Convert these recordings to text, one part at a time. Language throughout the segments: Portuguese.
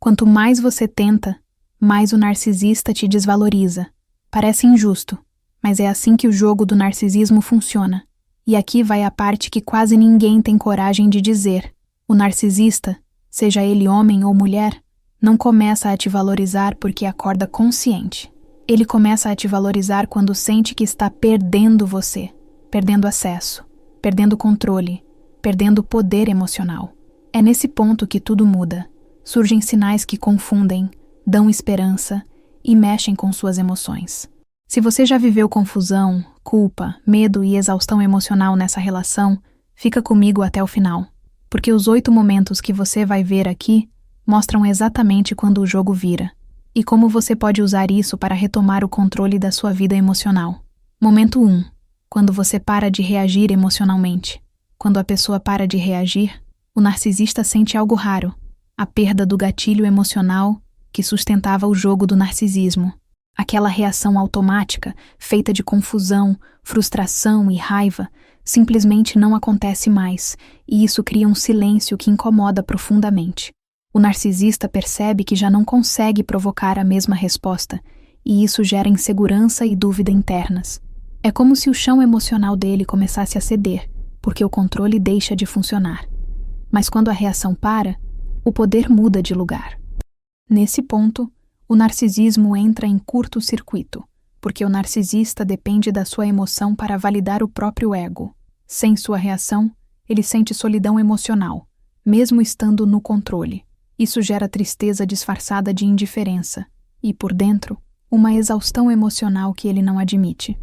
Quanto mais você tenta, mais o narcisista te desvaloriza. Parece injusto, mas é assim que o jogo do narcisismo funciona. E aqui vai a parte que quase ninguém tem coragem de dizer. O narcisista, seja ele homem ou mulher, não começa a te valorizar porque acorda consciente. Ele começa a te valorizar quando sente que está perdendo você, perdendo acesso, perdendo controle, perdendo poder emocional. É nesse ponto que tudo muda. Surgem sinais que confundem, dão esperança e mexem com suas emoções. Se você já viveu confusão, culpa, medo e exaustão emocional nessa relação, fica comigo até o final, porque os 8 momentos que você vai ver aqui mostram exatamente quando o jogo vira e como você pode usar isso para retomar o controle da sua vida emocional. Momento 1. Quando você para de reagir emocionalmente. Quando a pessoa para de reagir, o narcisista sente algo raro, a perda do gatilho emocional que sustentava o jogo do narcisismo. Aquela reação automática, feita de confusão, frustração e raiva, simplesmente não acontece mais, e isso cria um silêncio que incomoda profundamente. O narcisista percebe que já não consegue provocar a mesma resposta, e isso gera insegurança e dúvida internas. É como se o chão emocional dele começasse a ceder, porque o controle deixa de funcionar. Mas quando a reação para, o poder muda de lugar. Nesse ponto, o narcisismo entra em curto-circuito, porque o narcisista depende da sua emoção para validar o próprio ego. Sem sua reação, ele sente solidão emocional, mesmo estando no controle. Isso gera tristeza disfarçada de indiferença e, por dentro, uma exaustão emocional que ele não admite.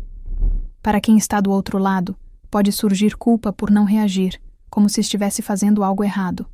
Para quem está do outro lado, pode surgir culpa por não reagir, como se estivesse fazendo algo errado.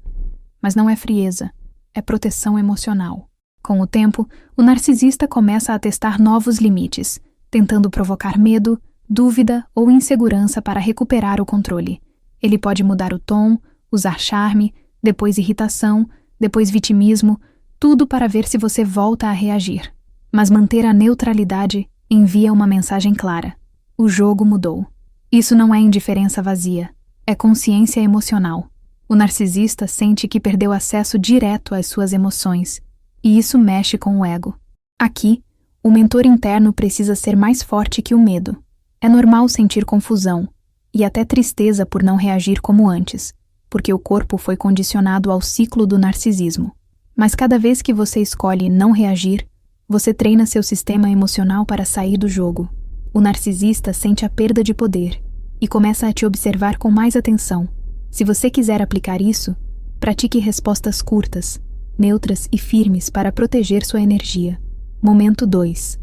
Mas não é frieza, é proteção emocional. Com o tempo, o narcisista começa a testar novos limites, tentando provocar medo, dúvida ou insegurança para recuperar o controle. Ele pode mudar o tom, usar charme, depois irritação, depois vitimismo, tudo para ver se você volta a reagir. Mas manter a neutralidade envia uma mensagem clara. O jogo mudou. Isso não é indiferença vazia, é consciência emocional. O narcisista sente que perdeu acesso direto às suas emoções, e isso mexe com o ego. Aqui, o mentor interno precisa ser mais forte que o medo. É normal sentir confusão e até tristeza por não reagir como antes, porque o corpo foi condicionado ao ciclo do narcisismo. Mas cada vez que você escolhe não reagir, você treina seu sistema emocional para sair do jogo. O narcisista sente a perda de poder e começa a te observar com mais atenção. Se você quiser aplicar isso, pratique respostas curtas, neutras e firmes para proteger sua energia. Momento 2.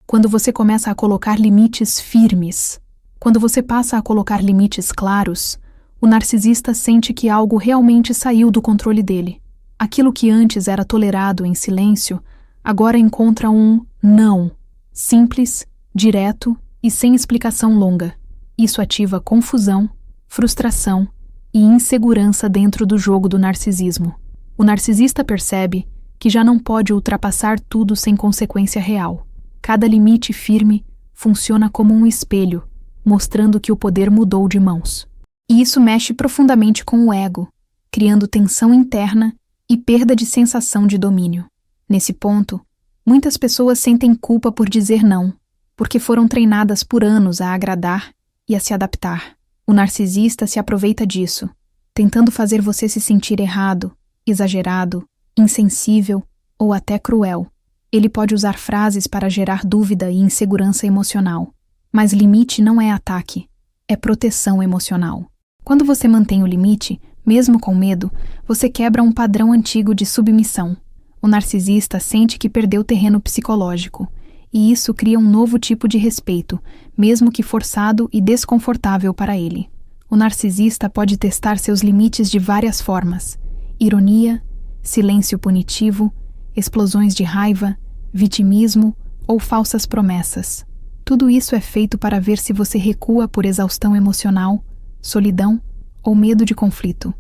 Quando você começa a colocar limites firmes. Quando você passa a colocar limites claros, o narcisista sente que algo realmente saiu do controle dele. Aquilo que antes era tolerado em silêncio, agora encontra um não, simples, direto e sem explicação longa. Isso ativa confusão, frustração e insegurança dentro do jogo do narcisismo. O narcisista percebe que já não pode ultrapassar tudo sem consequência real. Cada limite firme funciona como um espelho, mostrando que o poder mudou de mãos. E isso mexe profundamente com o ego, criando tensão interna e perda de sensação de domínio. Nesse ponto, muitas pessoas sentem culpa por dizer não, porque foram treinadas por anos a agradar e a se adaptar. O narcisista se aproveita disso, tentando fazer você se sentir errado, exagerado, insensível ou até cruel. Ele pode usar frases para gerar dúvida e insegurança emocional. Mas limite não é ataque, é proteção emocional. Quando você mantém o limite, mesmo com medo, você quebra um padrão antigo de submissão. O narcisista sente que perdeu terreno psicológico, e isso cria um novo tipo de respeito, mesmo que forçado e desconfortável para ele. O narcisista pode testar seus limites de várias formas: ironia, silêncio punitivo, explosões de raiva, vitimismo ou falsas promessas. Tudo isso é feito para ver se você recua por exaustão emocional, solidão ou medo de conflito.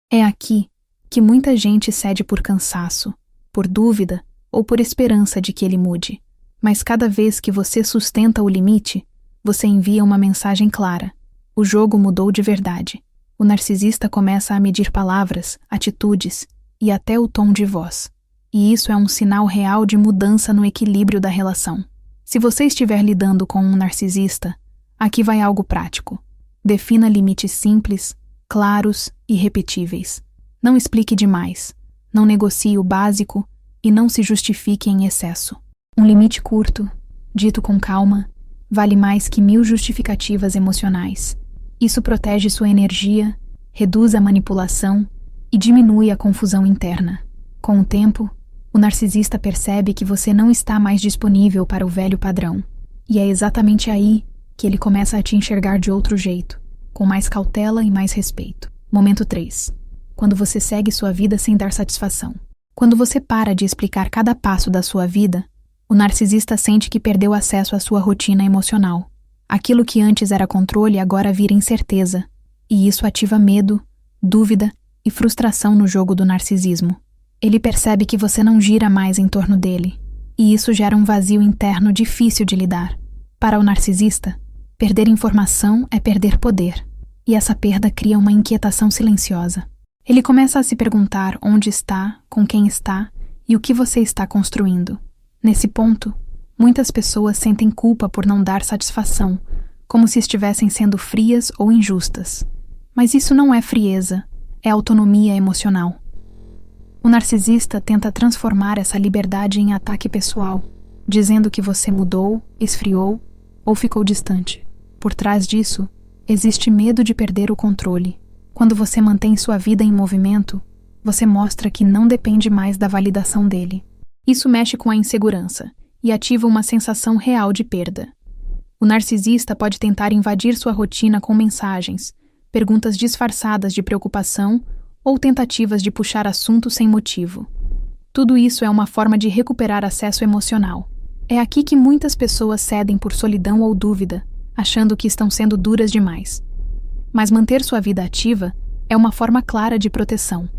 É aqui que muita gente cede por cansaço, por dúvida ou por esperança de que ele mude. Mas cada vez que você sustenta o limite, você envia uma mensagem clara. O jogo mudou de verdade. O narcisista começa a medir palavras, atitudes e até o tom de voz. e isso é um sinal real de mudança no equilíbrio da relação. Se você estiver lidando com um narcisista, aqui vai algo prático. Defina limites simples, claros e repetíveis. Não explique demais, não negocie o básico e não se justifique em excesso. Um limite curto, dito com calma, vale mais que 1000 justificativas emocionais. Isso protege sua energia, reduz a manipulação e diminui a confusão interna. Com o tempo, o narcisista percebe que você não está mais disponível para o velho padrão. E é exatamente aí que ele começa a te enxergar de outro jeito, com mais cautela e mais respeito. Momento 3. Quando você segue sua vida sem dar satisfação. Quando você para de explicar cada passo da sua vida, o narcisista sente que perdeu acesso à sua rotina emocional. Aquilo que antes era controle agora vira incerteza, e isso ativa medo, dúvida e frustração no jogo do narcisismo. Ele percebe que você não gira mais em torno dele, e isso gera um vazio interno difícil de lidar. Para o narcisista, perder informação é perder poder, e essa perda cria uma inquietação silenciosa. Ele começa a se perguntar onde está, com quem está e o que você está construindo. Nesse ponto, muitas pessoas sentem culpa por não dar satisfação, como se estivessem sendo frias ou injustas. Mas isso não é frieza, é autonomia emocional. O narcisista tenta transformar essa liberdade em ataque pessoal, dizendo que você mudou, esfriou ou ficou distante. Por trás disso, existe medo de perder o controle. Quando você mantém sua vida em movimento, você mostra que não depende mais da validação dele. Isso mexe com a insegurança e ativa uma sensação real de perda. O narcisista pode tentar invadir sua rotina com mensagens, perguntas disfarçadas de preocupação ou tentativas de puxar assunto sem motivo. Tudo isso é uma forma de recuperar acesso emocional. É aqui que muitas pessoas cedem por solidão ou dúvida, achando que estão sendo duras demais. Mas manter sua vida ativa é uma forma clara de proteção.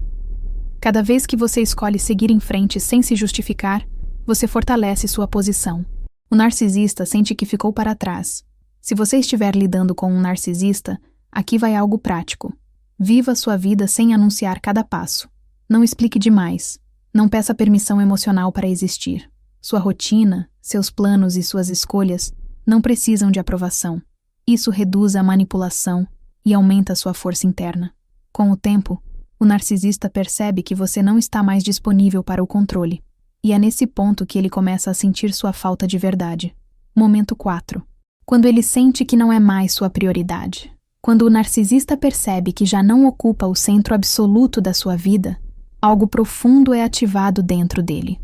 Cada vez que você escolhe seguir em frente sem se justificar, você fortalece sua posição. O narcisista sente que ficou para trás. Se você estiver lidando com um narcisista, aqui vai algo prático. Viva sua vida sem anunciar cada passo. Não explique demais. Não peça permissão emocional para existir. Sua rotina, seus planos e suas escolhas não precisam de aprovação. Isso reduz a manipulação e aumenta sua força interna. Com o tempo, o narcisista percebe que você não está mais disponível para o controle. E é nesse ponto que ele começa a sentir sua falta de verdade. Momento 4. Quando ele sente que não é mais sua prioridade. Quando o narcisista percebe que já não ocupa o centro absoluto da sua vida, algo profundo é ativado dentro dele.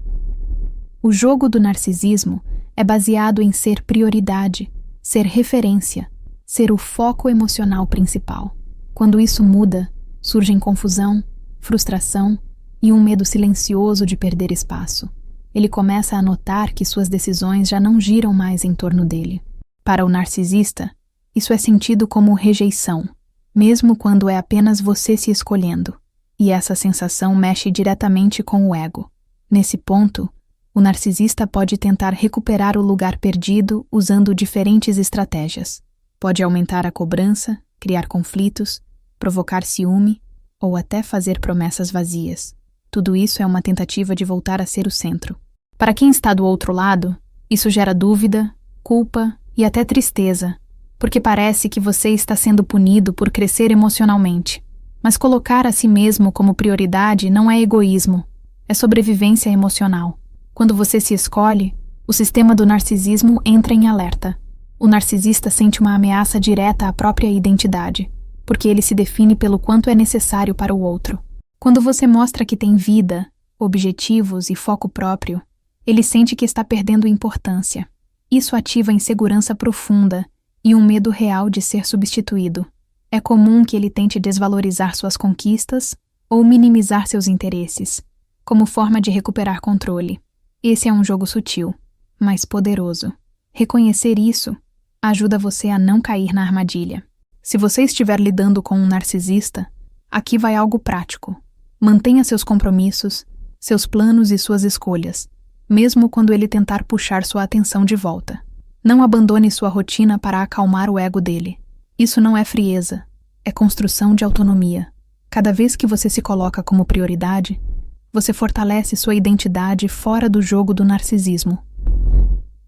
O jogo do narcisismo é baseado em ser prioridade, ser referência, ser o foco emocional principal. Quando isso muda, surgem confusão, frustração e um medo silencioso de perder espaço. Ele começa a notar que suas decisões já não giram mais em torno dele. Para o narcisista, isso é sentido como rejeição, mesmo quando é apenas você se escolhendo, e essa sensação mexe diretamente com o ego. Nesse ponto, o narcisista pode tentar recuperar o lugar perdido usando diferentes estratégias. Pode aumentar a cobrança, criar conflitos, provocar ciúme ou até fazer promessas vazias. Tudo isso é uma tentativa de voltar a ser o centro. Para quem está do outro lado, isso gera dúvida, culpa e até tristeza, porque parece que você está sendo punido por crescer emocionalmente. Mas colocar a si mesmo como prioridade não é egoísmo, é sobrevivência emocional. Quando você se escolhe, o sistema do narcisismo entra em alerta. O narcisista sente uma ameaça direta à própria identidade, porque ele se define pelo quanto é necessário para o outro. Quando você mostra que tem vida, objetivos e foco próprio, ele sente que está perdendo importância. Isso ativa insegurança profunda e um medo real de ser substituído. É comum que ele tente desvalorizar suas conquistas ou minimizar seus interesses, como forma de recuperar controle. Esse é um jogo sutil, mas poderoso. Reconhecer isso ajuda você a não cair na armadilha. Se você estiver lidando com um narcisista, aqui vai algo prático. Mantenha seus compromissos, seus planos e suas escolhas, mesmo quando ele tentar puxar sua atenção de volta. Não abandone sua rotina para acalmar o ego dele. Isso não é frieza, é construção de autonomia. Cada vez que você se coloca como prioridade, Você fortalece sua identidade fora do jogo do narcisismo.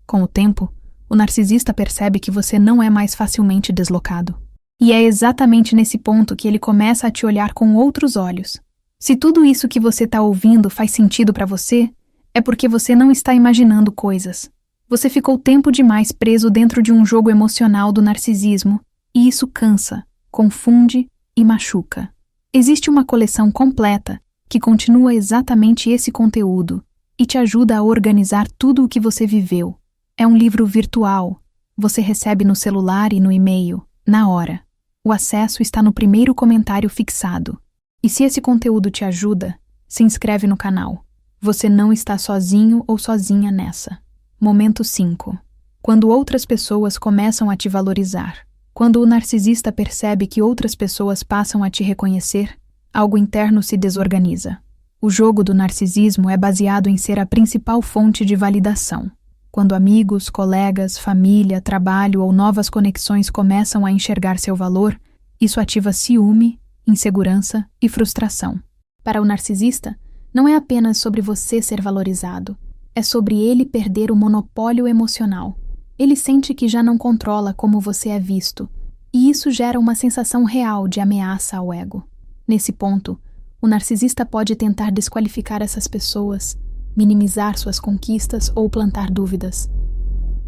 Com o tempo, o narcisista percebe que você não é mais facilmente deslocado. E é exatamente nesse ponto que ele começa a te olhar com outros olhos. Se tudo isso que você está ouvindo faz sentido para você, é porque você não está imaginando coisas. Você ficou tempo demais preso dentro de um jogo emocional do narcisismo, e isso cansa, confunde e machuca. Existe uma coleção completa que continua exatamente esse conteúdo e te ajuda a organizar tudo o que você viveu. É um livro virtual. Você recebe no celular e no e-mail, na hora. O acesso está no primeiro comentário fixado. E se esse conteúdo te ajuda, se inscreve no canal. Você não está sozinho ou sozinha nessa. Momento 5. Quando outras pessoas começam a te valorizar. Quando o narcisista percebe que outras pessoas passam a te reconhecer, algo interno se desorganiza. O jogo do narcisismo é baseado em ser a principal fonte de validação. Quando amigos, colegas, família, trabalho ou novas conexões começam a enxergar seu valor, isso ativa ciúme, insegurança e frustração. Para o narcisista, não é apenas sobre você ser valorizado, é sobre ele perder o monopólio emocional. Ele sente que já não controla como você é visto, e isso gera uma sensação real de ameaça ao ego. Nesse ponto, o narcisista pode tentar desqualificar essas pessoas, minimizar suas conquistas ou plantar dúvidas.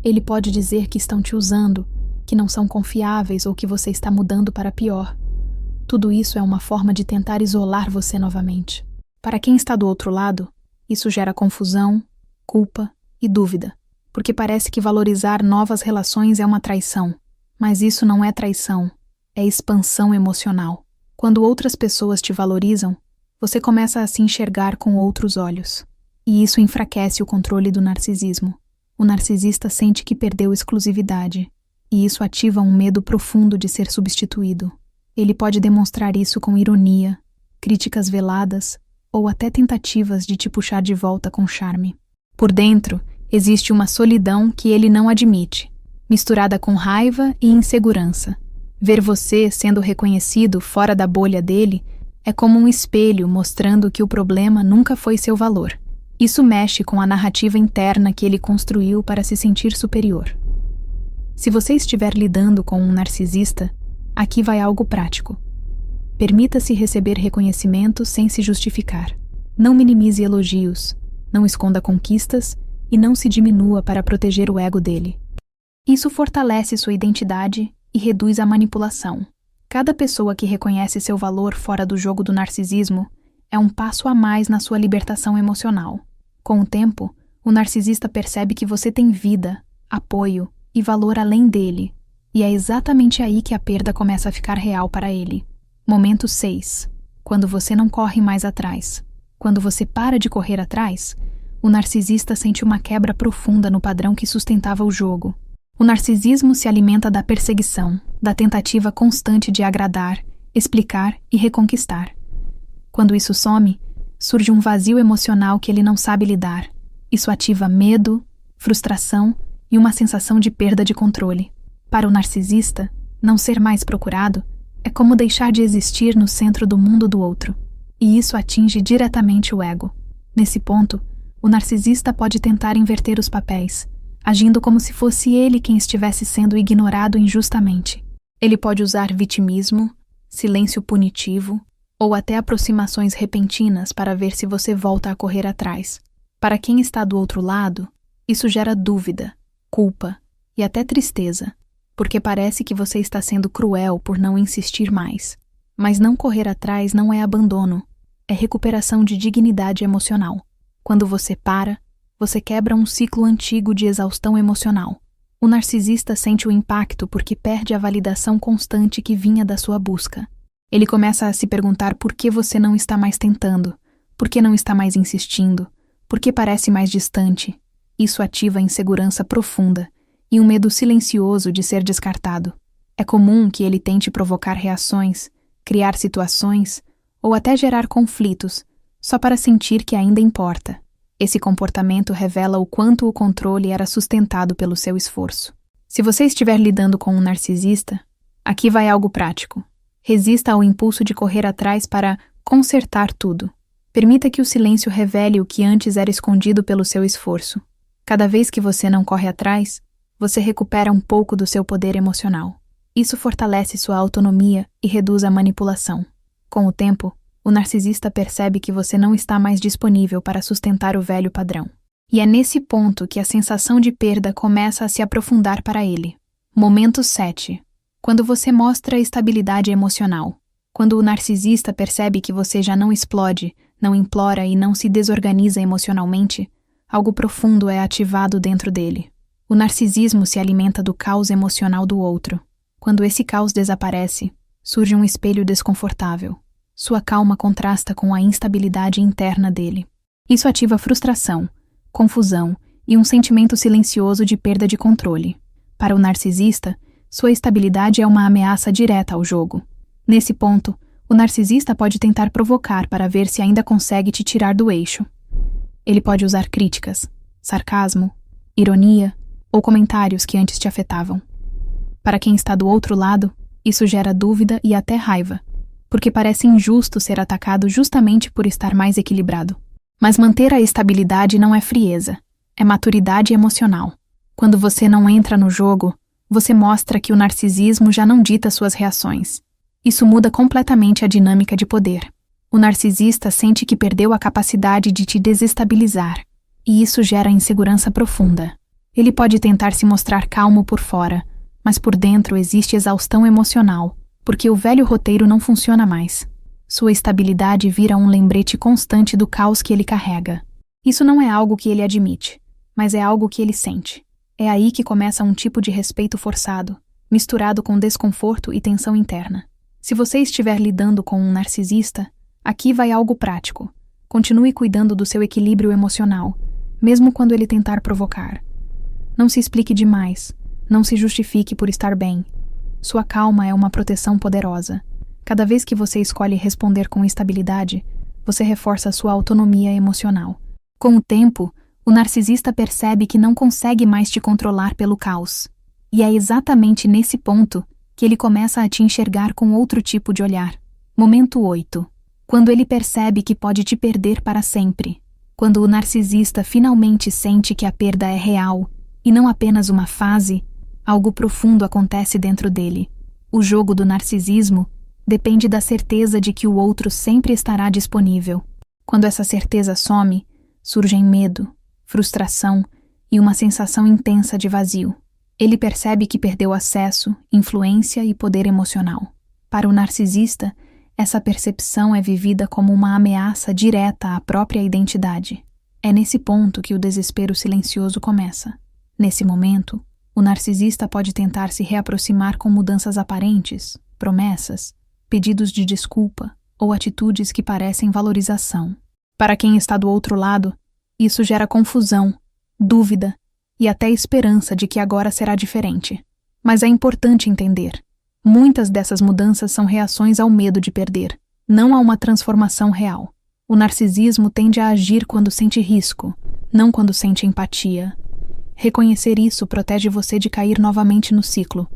Ele pode dizer que estão te usando, que não são confiáveis ou que você está mudando para pior. Tudo isso é uma forma de tentar isolar você novamente. Para quem está do outro lado, isso gera confusão, culpa e dúvida, porque parece que valorizar novas relações é uma traição. Mas isso não é traição, é expansão emocional. Quando outras pessoas te valorizam, você começa a se enxergar com outros olhos. E isso enfraquece o controle do narcisismo. O narcisista sente que perdeu exclusividade, e isso ativa um medo profundo de ser substituído. Ele pode demonstrar isso com ironia, críticas veladas ou até tentativas de te puxar de volta com charme. Por dentro, existe uma solidão que ele não admite, misturada com raiva e insegurança. Ver você sendo reconhecido fora da bolha dele é como um espelho mostrando que o problema nunca foi seu valor. Isso mexe com a narrativa interna que ele construiu para se sentir superior. Se você estiver lidando com um narcisista, aqui vai algo prático. Permita-se receber reconhecimento sem se justificar. Não minimize elogios, não esconda conquistas e não se diminua para proteger o ego dele. Isso fortalece sua identidade e reduz a manipulação. Cada pessoa que reconhece seu valor fora do jogo do narcisismo é um passo a mais na sua libertação emocional. Com o tempo, o narcisista percebe que você tem vida, apoio e valor além dele, e é exatamente aí que a perda começa a ficar real para ele. Momento 6. Quando você não corre mais atrás. Quando você para de correr atrás, o narcisista sente uma quebra profunda no padrão que sustentava o jogo. O narcisismo se alimenta da perseguição, da tentativa constante de agradar, explicar e reconquistar. Quando isso some, surge um vazio emocional que ele não sabe lidar. Isso ativa medo, frustração e uma sensação de perda de controle. Para o narcisista, não ser mais procurado é como deixar de existir no centro do mundo do outro. E isso atinge diretamente o ego. Nesse ponto, o narcisista pode tentar inverter os papéis, agindo como se fosse ele quem estivesse sendo ignorado injustamente. Ele pode usar vitimismo, silêncio punitivo ou até aproximações repentinas para ver se você volta a correr atrás. Para quem está do outro lado, isso gera dúvida, culpa e até tristeza, porque parece que você está sendo cruel por não insistir mais. Mas não correr atrás não é abandono, é recuperação de dignidade emocional. Quando você para, você quebra um ciclo antigo de exaustão emocional. O narcisista sente o impacto porque perde a validação constante que vinha da sua busca. Ele começa a se perguntar por que você não está mais tentando, por que não está mais insistindo, por que parece mais distante. Isso ativa a insegurança profunda e um medo silencioso de ser descartado. É comum que ele tente provocar reações, criar situações ou até gerar conflitos, só para sentir que ainda importa. Esse comportamento revela o quanto o controle era sustentado pelo seu esforço. Se você estiver lidando com um narcisista, aqui vai algo prático. Resista ao impulso de correr atrás para consertar tudo. Permita que o silêncio revele o que antes era escondido pelo seu esforço. Cada vez que você não corre atrás, você recupera um pouco do seu poder emocional. Isso fortalece sua autonomia e reduz a manipulação. Com o tempo, o narcisista percebe que você não está mais disponível para sustentar o velho padrão. E é nesse ponto que a sensação de perda começa a se aprofundar para ele. Momento 7. Quando você mostra estabilidade emocional. Quando o narcisista percebe que você já não explode, não implora e não se desorganiza emocionalmente, algo profundo é ativado dentro dele. O narcisismo se alimenta do caos emocional do outro. Quando esse caos desaparece, surge um espelho desconfortável. Sua calma contrasta com a instabilidade interna dele. Isso ativa frustração, confusão e um sentimento silencioso de perda de controle. Para o narcisista, sua estabilidade é uma ameaça direta ao jogo. Nesse ponto, o narcisista pode tentar provocar para ver se ainda consegue te tirar do eixo. Ele pode usar críticas, sarcasmo, ironia ou comentários que antes te afetavam. Para quem está do outro lado, isso gera dúvida e até raiva, porque parece injusto ser atacado justamente por estar mais equilibrado. Mas manter a estabilidade não é frieza, é maturidade emocional. Quando você não entra no jogo, você mostra que o narcisismo já não dita suas reações. Isso muda completamente a dinâmica de poder. O narcisista sente que perdeu a capacidade de te desestabilizar, e isso gera insegurança profunda. Ele pode tentar se mostrar calmo por fora, mas por dentro existe exaustão emocional, porque o velho roteiro não funciona mais. Sua estabilidade vira um lembrete constante do caos que ele carrega. Isso não é algo que ele admite, mas é algo que ele sente. É aí que começa um tipo de respeito forçado, misturado com desconforto e tensão interna. Se você estiver lidando com um narcisista, aqui vai algo prático. Continue cuidando do seu equilíbrio emocional, mesmo quando ele tentar provocar. Não se explique demais. Não se justifique por estar bem. Sua calma é uma proteção poderosa. Cada vez que você escolhe responder com estabilidade, você reforça sua autonomia emocional. Com o tempo, o narcisista percebe que não consegue mais te controlar pelo caos. E é exatamente nesse ponto que ele começa a te enxergar com outro tipo de olhar. Momento 8. Quando ele percebe que pode te perder para sempre. Quando o narcisista finalmente sente que a perda é real e não apenas uma fase, algo profundo acontece dentro dele. O jogo do narcisismo depende da certeza de que o outro sempre estará disponível. Quando essa certeza some, surgem medo, frustração e uma sensação intensa de vazio. Ele percebe que perdeu acesso, influência e poder emocional. Para o narcisista, essa percepção é vivida como uma ameaça direta à própria identidade. É nesse ponto que o desespero silencioso começa. Nesse momento, o narcisista pode tentar se reaproximar com mudanças aparentes, promessas, pedidos de desculpa ou atitudes que parecem valorização. Para quem está do outro lado, isso gera confusão, dúvida e até esperança de que agora será diferente. Mas é importante entender. Muitas dessas mudanças são reações ao medo de perder, não a uma transformação real. O narcisismo tende a agir quando sente risco, não quando sente empatia. Reconhecer isso protege você de cair novamente no ciclo.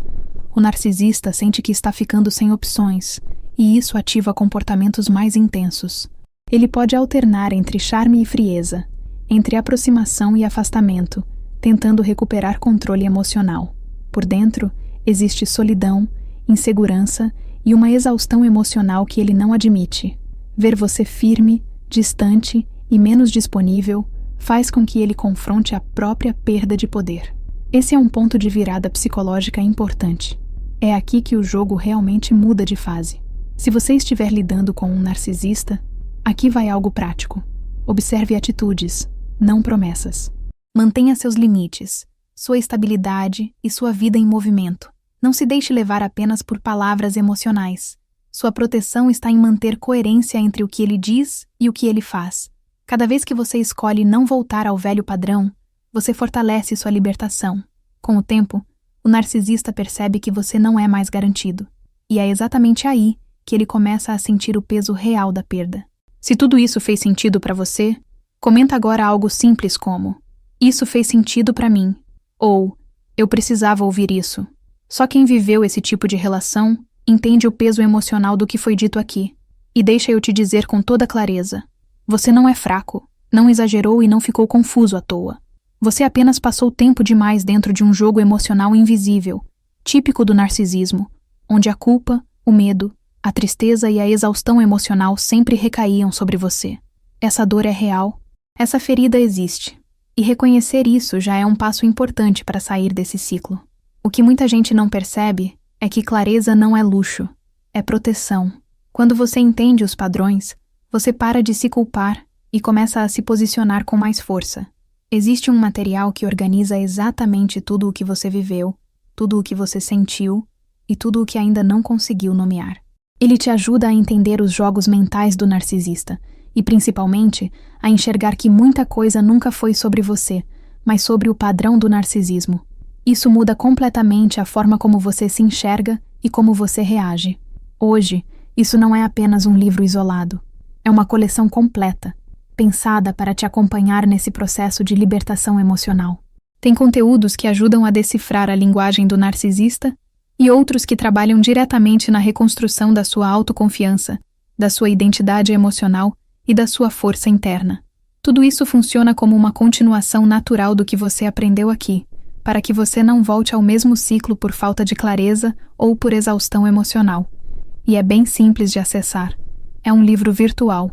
O narcisista sente que está ficando sem opções, e isso ativa comportamentos mais intensos. Ele pode alternar entre charme e frieza, entre aproximação e afastamento, tentando recuperar controle emocional. Por dentro, existe solidão, insegurança e uma exaustão emocional que ele não admite. Ver você firme, distante e menos disponível faz com que ele confronte a própria perda de poder. Esse é um ponto de virada psicológica importante. É aqui que o jogo realmente muda de fase. Se você estiver lidando com um narcisista, aqui vai algo prático. Observe atitudes, não promessas. Mantenha seus limites, sua estabilidade e sua vida em movimento. Não se deixe levar apenas por palavras emocionais. Sua proteção está em manter coerência entre o que ele diz e o que ele faz. Cada vez que você escolhe não voltar ao velho padrão, você fortalece sua libertação. Com o tempo, o narcisista percebe que você não é mais garantido. E é exatamente aí que ele começa a sentir o peso real da perda. Se tudo isso fez sentido para você, comenta agora algo simples como: "Isso fez sentido para mim", ou "Eu precisava ouvir isso". Só quem viveu esse tipo de relação entende o peso emocional do que foi dito aqui. E deixa eu te dizer com toda clareza: Você não é fraco, não exagerou e não ficou confuso à toa. Você apenas passou tempo demais dentro de um jogo emocional invisível, típico do narcisismo, onde a culpa, o medo, a tristeza e a exaustão emocional sempre recaíam sobre você. Essa dor é real, essa ferida existe. E reconhecer isso já é um passo importante para sair desse ciclo. O que muita gente não percebe é que clareza não é luxo, é proteção. Quando você entende os padrões, você para de se culpar e começa a se posicionar com mais força. Existe um material que organiza exatamente tudo o que você viveu, tudo o que você sentiu e tudo o que ainda não conseguiu nomear. Ele te ajuda a entender os jogos mentais do narcisista e, principalmente, a enxergar que muita coisa nunca foi sobre você, mas sobre o padrão do narcisismo. Isso muda completamente a forma como você se enxerga e como você reage. Hoje, isso não é apenas um livro isolado. É uma coleção completa, pensada para te acompanhar nesse processo de libertação emocional. Tem conteúdos que ajudam a decifrar a linguagem do narcisista e outros que trabalham diretamente na reconstrução da sua autoconfiança, da sua identidade emocional e da sua força interna. Tudo isso funciona como uma continuação natural do que você aprendeu aqui, para que você não volte ao mesmo ciclo por falta de clareza ou por exaustão emocional. E é bem simples de acessar. É um livro virtual.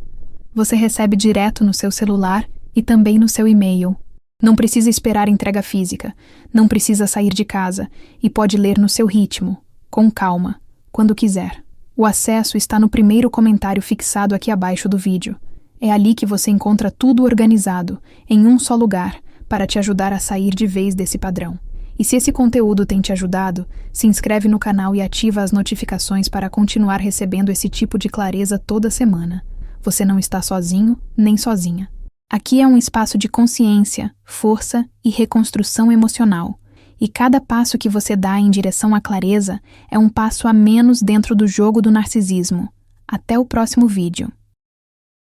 Você recebe direto no seu celular e também no seu e-mail. Não precisa esperar entrega física, não precisa sair de casa e pode ler no seu ritmo, com calma, quando quiser. O acesso está no primeiro comentário fixado aqui abaixo do vídeo. É ali que você encontra tudo organizado, em um só lugar, para te ajudar a sair de vez desse padrão. E se esse conteúdo tem te ajudado, se inscreve no canal e ativa as notificações para continuar recebendo esse tipo de clareza toda semana. Você não está sozinho, nem sozinha. Aqui é um espaço de consciência, força e reconstrução emocional. E cada passo que você dá em direção à clareza é um passo a menos dentro do jogo do narcisismo. Até o próximo vídeo.